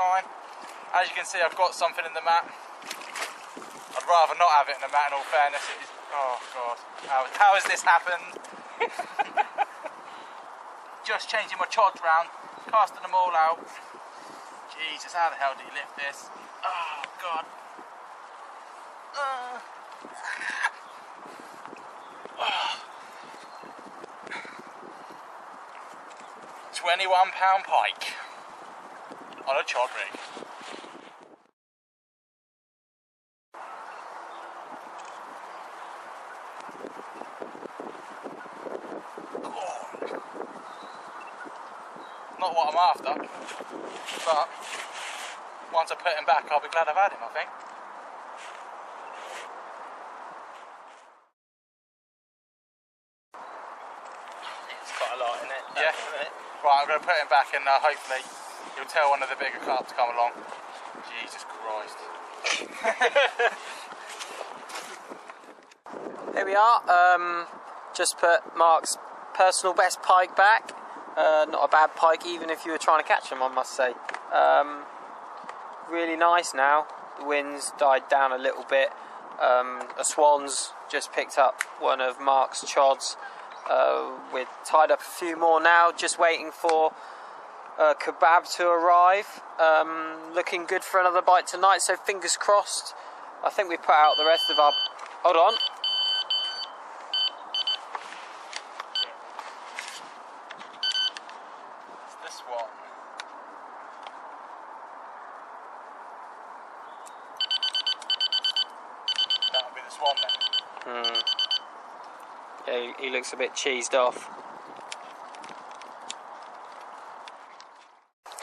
time. As you can see, I've got something in the mat. I'd rather not have it in the mat, in all fairness. It is, oh God, how has this happened? Just changing my chods round, casting them all out. Jesus, how the hell do you lift this? Oh God. 21-pound pike on a chod rig. Not what I'm after, but once I put him back, I'll be glad I've had him, I think. It's quite a lot, isn't it? Yeah. Right, I'm going to put him back and hopefully you'll tell one of the bigger carp to come along. Jesus Christ. Here we are, just put Mark's personal best pike back. Not a bad pike, even if you were trying to catch him, I must say. Really nice now. The wind's died down a little bit. A swan's just picked up one of Mark's chods. We're tied up a few more now, just waiting for kebab to arrive. Looking good for another bite tonight, so fingers crossed. I think we put out the rest of our... Hold on. It's this one. That'll be the swan then. Yeah, he looks a bit cheesed off.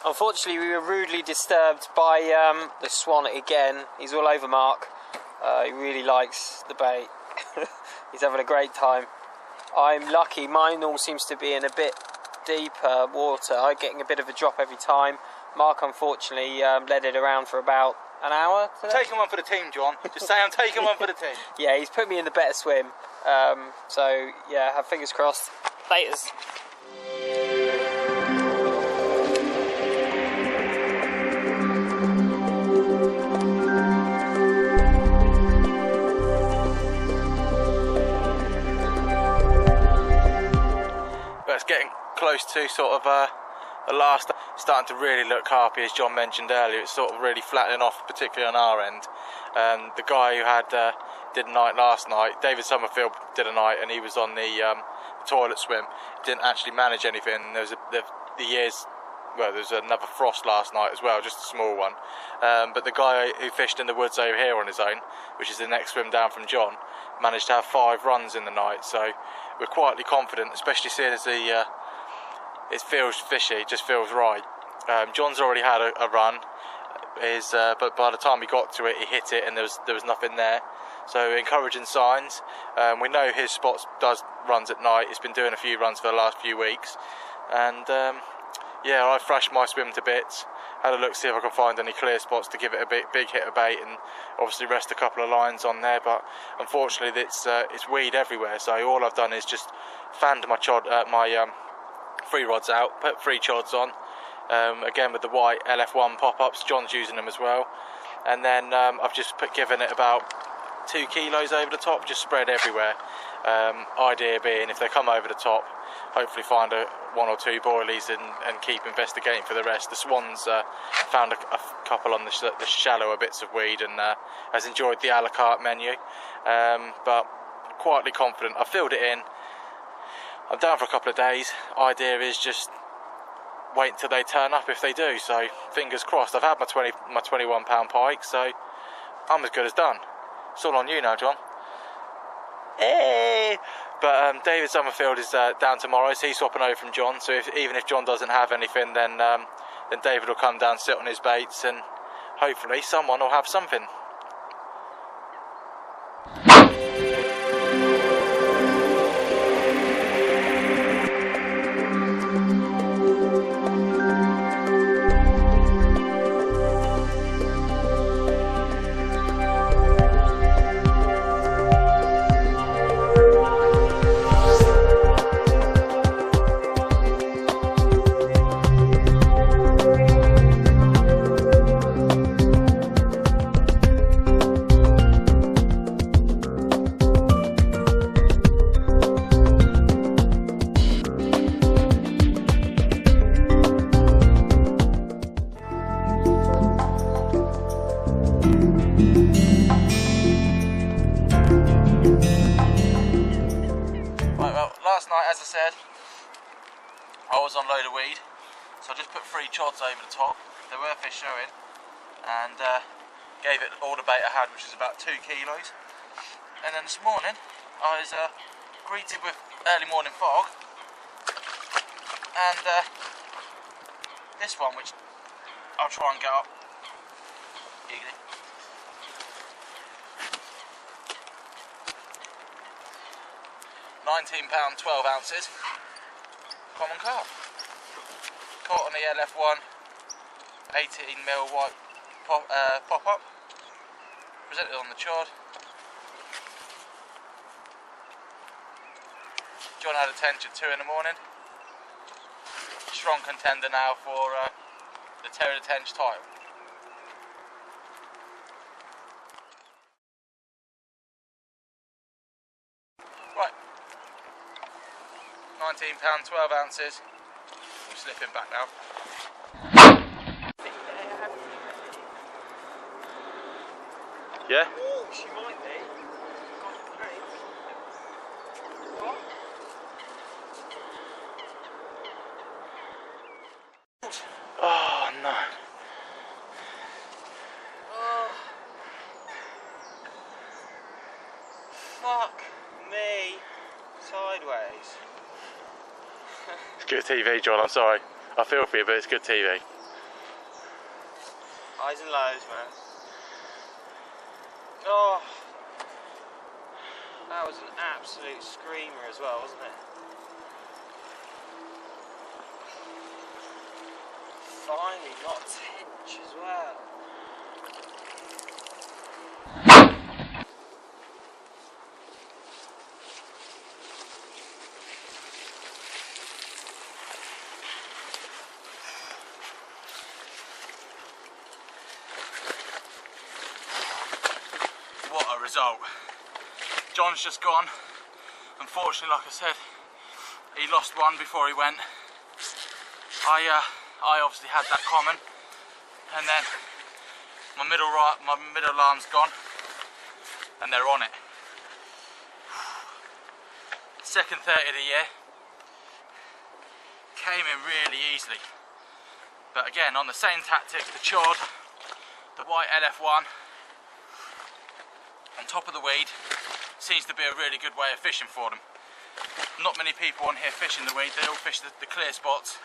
Unfortunately, we were rudely disturbed by the swan again. He's all over Mark. He really likes the bait. He's having a great time. I'm lucky, mine all seems to be in a bit deeper water. I'm getting a bit of a drop every time. Mark, unfortunately, led it around for about an hour today. I'm taking one for the team, John. Just say I'm taking one for the team. Yeah, he's put me in the better swim. So, yeah, have fingers crossed. Laters. But it's getting close to sort of the last, starting to really look carpy, as John mentioned earlier. It's sort of really flattening off, particularly on our end. The guy who had did a night last night, David Summerfield did a night, and he was on the toilet swim. Didn't actually manage anything. There was there was another frost last night as well, just a small one. But the guy who fished in the woods over here on his own, which is the next swim down from John, managed to have 5 runs in the night. So we're quietly confident, especially seeing as it feels fishy, it just feels right. John's already had a run, but by the time he got to it, he hit it and there was nothing there. So encouraging signs. We know his spots does runs at night. He's been doing a few runs for the last few weeks, and yeah, I thrashed my swim to bits. Had a look, see if I can find any clear spots to give it a big hit of bait, and obviously rest a couple of lines on there. But unfortunately, it's weed everywhere. So all I've done is just fanned my free rods out, put 3 chods on. Again with the white LF1 pop-ups. John's using them as well. And then I've just given it about 2 kilos over the top, just spread everywhere. Idea being, if they come over the top, hopefully find 1 or 2 boilies and keep investigating for the rest. The swan's found a couple on the shallower bits of weed and has enjoyed the a la carte menu. But quietly confident. I filled it in. I'm down for a couple of days. Idea is just wait until they turn up if they do. So fingers crossed. I've had my 21-pound pike, so I'm as good as done. It's all on you now, John. Hey! But David Summerfield is down tomorrow, so he's swapping over from John. So even if John doesn't have anything, then David will come down, sit on his baits, and hopefully someone will have something. last night, as I said, I was on load of weed, so I just put 3 chods over the top. There were fish showing, and gave it all the bait I had, which is about 2 kilos. And then this morning I was greeted with early morning fog, and this one, which I'll try and get up easily. £19, 12 ounces, common carp. Caught on the LFONE 18mm white pop-up. Presented on the chod. John had a tench at 2 in the morning. Strong contender now for the Terror Tench title. Right. £19, 12 ounces. I'm slipping back now. Yeah? Oh, she might be. What? Oh no. Oh. Fuck me. Sideways. It's good TV, John, I'm sorry. I feel for you, but it's good TV. Highs and lows, man. Oh. That was an absolute screamer as well, wasn't it? Finally, not tench as well. What a result. John's just gone. Unfortunately, like I said, he lost one before he went. I obviously had that common, and then my middle arm's gone, and they're on it. Second 30 of the year, came in really easily, but again on the same tactics, the chod, the white LF1 on top of the weed seems to be a really good way of fishing for them. Not many people on here fishing the weed, they all fish the clear spots,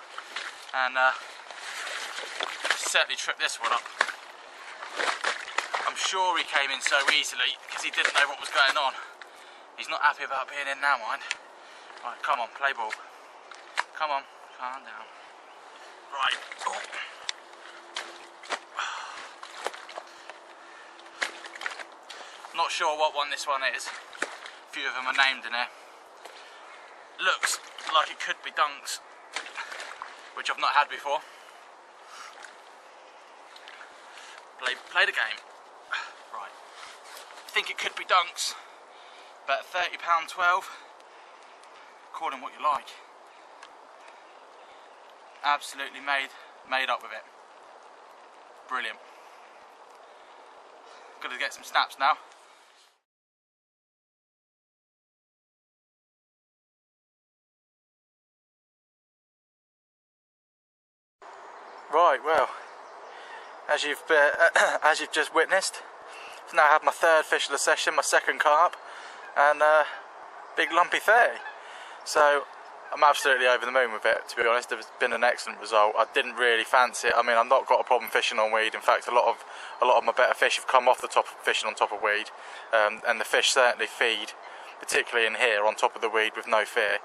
and certainly tripped this one up. I'm sure he came in so easily because he didn't know what was going on. He's not happy about being in now, mind. Right, come on, play ball. Come on, calm down. Right. Oh. Not sure what one this one is. A few of them are named in here. Looks like it could be dunks, which I've not had before. Play the game. Right. I think it could be dunks, but £30.12. Call them what you like. Absolutely made up with it. Brilliant. Gotta get some snaps now. Right, well, as you've just witnessed, I've now had my 3rd fish of the session, my 2nd carp, and big lumpy 30. So I'm absolutely over the moon with it, to be honest. It's been an excellent result. I didn't really fancy it. I mean, I've not got a problem fishing on weed. In fact, a lot of my better fish have come off the top fishing on top of weed, and the fish certainly feed, particularly in here, on top of the weed with no fear.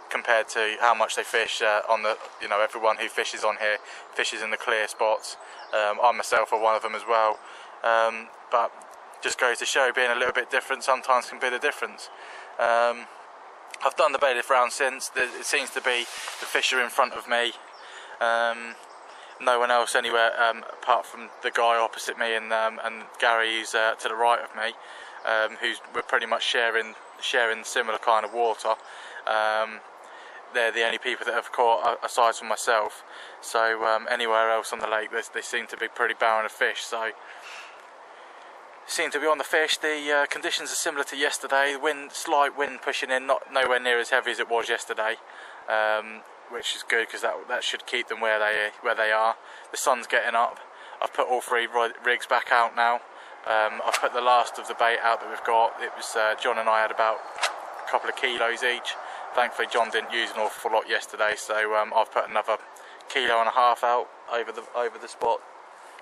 Compared to how much they fish on the, everyone who fishes on here fishes in the clear spots. I myself are one of them as well. But just goes to show, being a little bit different sometimes can be the difference. I've done the bailiff round since. It seems to be the fish are in front of me. No one else anywhere apart from the guy opposite me and Gary, who's to the right of me, we're pretty much sharing similar kind of water. They're the only people that have caught aside from myself. So anywhere else on the lake, they seem to be pretty barren of fish. So seem to be on the fish. The conditions are similar to yesterday. Slight wind pushing in, nowhere near as heavy as it was yesterday, which is good because that should keep them where they are. The sun's getting up. I've put all 3 rigs back out now. I've put the last of the bait out that we've got. It was John and I had about a couple of kilos each. Thankfully John didn't use an awful lot yesterday, so I've put another 1.5 kilos out over the spot,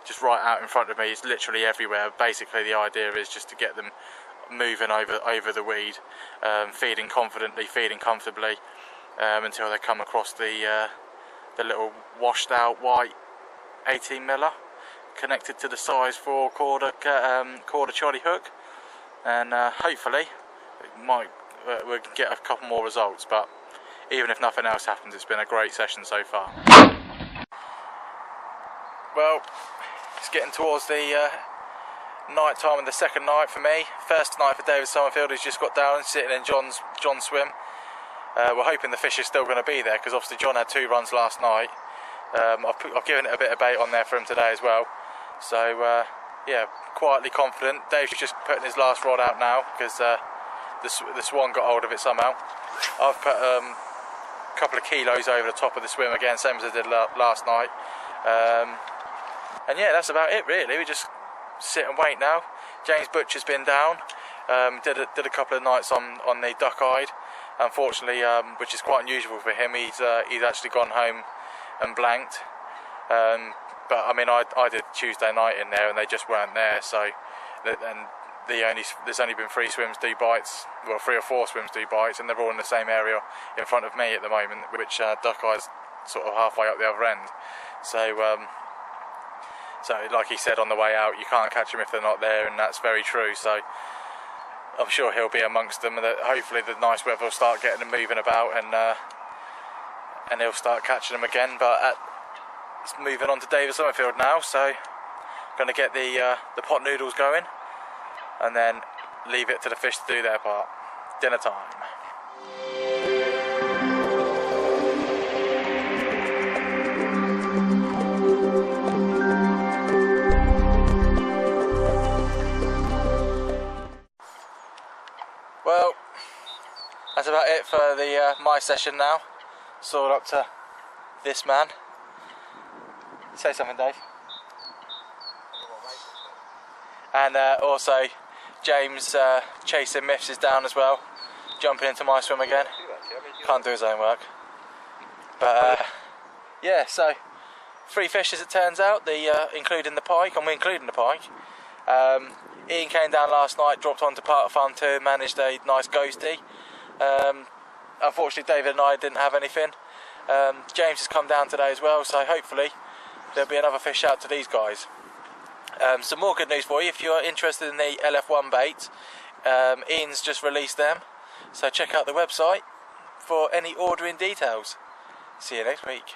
just right out in front of me. It's literally everywhere. Basically the idea is just to get them moving over the weed, feeding confidently, feeding comfortably, until they come across the little washed out white 18 miller connected to the size 4 quarter cholly hook, and hopefully we'll get a couple more results. But even if nothing else happens, it's been a great session so far. Well, it's getting towards the night time of the second night for me. First night for David Summerfield, who's just got down and sitting in John's swim. We're hoping the fish is still going to be there, because obviously John had 2 runs last night. I've given it a bit of bait on there for him today as well. So yeah, quietly confident. Dave's just putting his last rod out now because the swan got hold of it somehow. I've put a couple of kilos over the top of the swim again, same as I did last night. And yeah, that's about it really. We just sit and wait now. James Butcher's been down. Did a couple of nights on the duck-eyed. Unfortunately, which is quite unusual for him, he's actually gone home and blanked. But I mean, I did Tuesday night in there and they just weren't there. So, and there's only been 3 swims do bites, well 3 or 4 swims do bites, and they're all in the same area in front of me at the moment, which duck-eye's sort of halfway up the other end. So, so like he said on the way out, you can't catch them if they're not there, and that's very true. So I'm sure he'll be amongst them, and hopefully the nice weather will start getting them moving about, and he'll start catching them again. But it's moving on to David Summerfield now, so I'm going to get the pot noodles going, and then leave it to the fish to do their part. Dinner time. Well, that's about it for the my session now. It's all up to this man. Say something, Dave. And also James chasing myths is down as well, jumping into my swim again. Can't do his own work. But yeah, so 3 fish as it turns out, including the pike, and we're including the pike. Ian came down last night, dropped onto parc farm 2, managed a nice ghostie. Unfortunately David and I didn't have anything. James has come down today as well, so hopefully there'll be another fish out to these guys. Some more good news for you, if you're interested in the LF1 bait, Ian's just released them, so check out the website for any ordering details. See you next week.